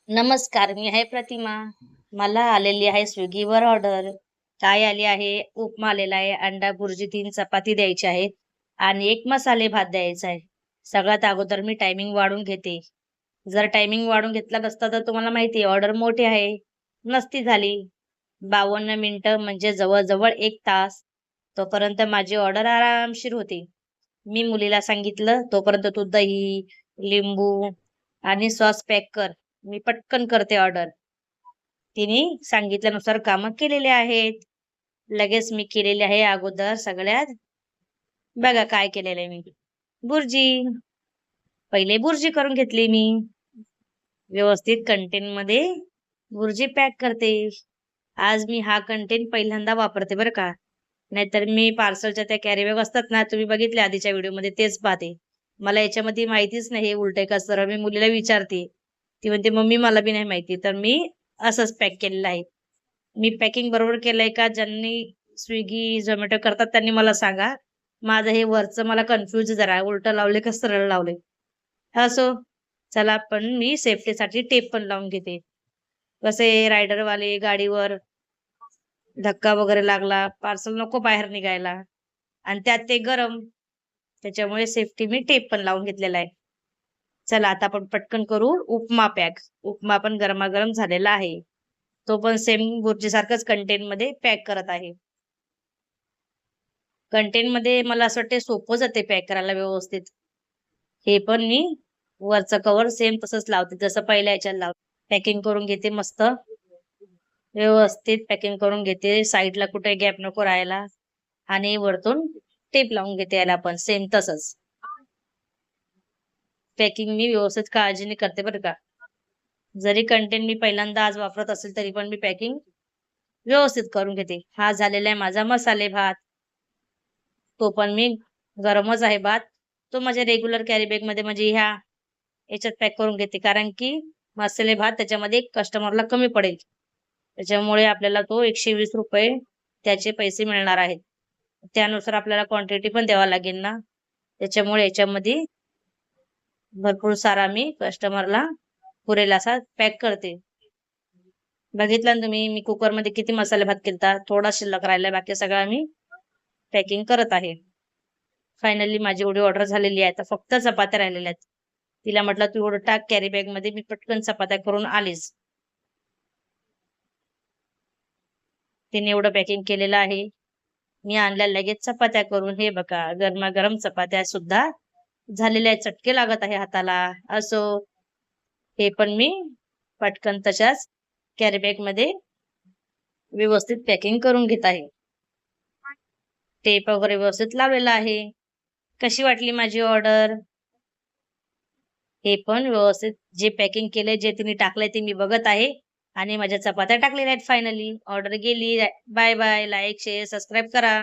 नमस्कार, मी आहे प्रतिमा. मला आलेली आहे स्विगीवर ऑर्डर. काय आली आहे? उपमा आलेला आहे, अंडा भुर्जी, 3 चपाती द्यायच्या आहेत आणि 1 मसाले भात द्यायचा आहे. सगळ्यात अगोदर मी टायमिंग वाढवून घेते. जर टायमिंग वाढवून घेतला नसता तर तुम्हाला माहिती आहे ऑर्डर मोठी आहे, नसती झाली. 52 मिनिटं म्हणजे जवळ-जवळ 1 तास. तोपर्यंत माझी ऑर्डर आरामशीर होती. मी मुलीला सांगितलं, "तोपर्यंत तू दही, लिंबू आणि सॉस पॅक कर. मी पटकन करते ऑर्डर." तिने सांगितल्यानुसार कामं केलेली आहेत. लगेच मी केलेले आहे अगोदर सगळ्यात बघा काय केलेलं आहे मी. बुर्जी. पहिले बुर्जी करून घेतली मी. व्यवस्थित कंटेनरमध्ये बुर्जी पॅक करते. आज मी हा कंटेन पहिल्यांदा वापरते बरं का. नाहीतर मी पार्सलच्या त्या कॅरी बॅग असतात ना, तुम्ही बघितले आधीच्या व्हिडिओमध्ये तेच पाहते. मला याच्यामध्ये माहितीच नाही हे उलटं का सरळ. मी मुलीला विचारते. ती म्हणते, "मम्मी मला बी नाही माहिती." तर मी असंच पॅक केलेलं आहे. मी पॅकिंग बरोबर केलंय का? ज्यांनी Swiggy, Zomato करतात त्यांनी मला सांगा. माझं हे वरचं मला कन्फ्यूज जरा उलटं लावले का सरळ लावले. असो, चला पण मी सेफ्टीसाठी टेप पण लावून घेते. कसे रायडरवाले गाडीवर धक्का वगैरे लागला, पार्सल नको बाहेर निघायला आणि त्यात ते गरम. त्याच्यामुळे सेफ्टी मी टेप पण लावून घेतलेला आहे. चला आता आपण पटकन करू उपमा पॅक. उपमा पण गरमागरम झालेला आहे. तो पण सेम बुर्जीसारखंच कंटेनमध्ये पॅक करत आहे. कंटेनमध्ये मला असं वाटते सोपं जाते पॅक करायला व्यवस्थित. हे पण मी वरचं कव्हर सेम तसंच लावते जसं पहिल्या ह्याच्यात लावते. पॅकिंग करून घेते मस्त. व्यवस्थित पॅकिंग करून घेते. साईडला कुठे गॅप नको राहायला आणि वरतून टेप लावून घेते याला पण सेम तसंच. पॅकिंग मी व्यवस्थित काळजीने करते बरं का. जरी कंटेन मी पहिल्यांदा आज वापरत असेल तरी पण मी पॅकिंग व्यवस्थित करून घेते. हा झालेला आहे माझा मसाले भात. तो पण मी गरमच आहे भात. तो माझ्या रेग्युलर कॅरी बॅगमध्ये म्हणजे ह्या याच्यात पॅक करून घेते. कारण की मसाले भात त्याच्यामध्ये कस्टमरला कमी पडेल. त्याच्यामुळे आपल्याला तो ₹120 त्याचे पैसे मिळणार आहेत. त्यानुसार आपल्याला क्वांटिटी पण द्यावा लागेल ना. त्याच्यामुळे याच्यामध्ये भरपूर सारा मी कस्टमरला पुरेल असा पॅक करते. बघितलं ना तुम्ही मी कुकरमध्ये किती मसाले भात केलता. थोडा शिल्लक राहिलाय. बाकी सगळं आम्ही पॅकिंग करत आहे. फायनली माझी एवढी ऑर्डर झालेली आहे. आता फक्त चपात्या राहिलेल्या आहेत. तिला म्हटलं, "तू एवढं टाक कॅरी बॅगमध्ये." मी पटकन चपात्या करून आलीच. तिने एवढं पॅकिंग केलेलं आहे. मी आणल्या लगेच चपात्या करून. हे बघा गरमागरम चपात्या सुद्धा झालेल्या आहेत. चटके लागत आहे हाताला. असो, हे पण मी पटकन तशाच कॅरी बॅगमध्ये व्यवस्थित पॅकिंग करून घेत आहे. टेप वगैरे व्यवस्थित लावलेला आहे. कशी वाटली माझी ऑर्डर? हे पण व्यवस्थित जे पॅकिंग केलंय, जे तिने टाकलंय ते मी बघत आहे आणि माझ्या चपात्या टाकलेल्या आहेत फायनली. ऑर्डर गेली. Bye bye. Like, share, subscribe करा.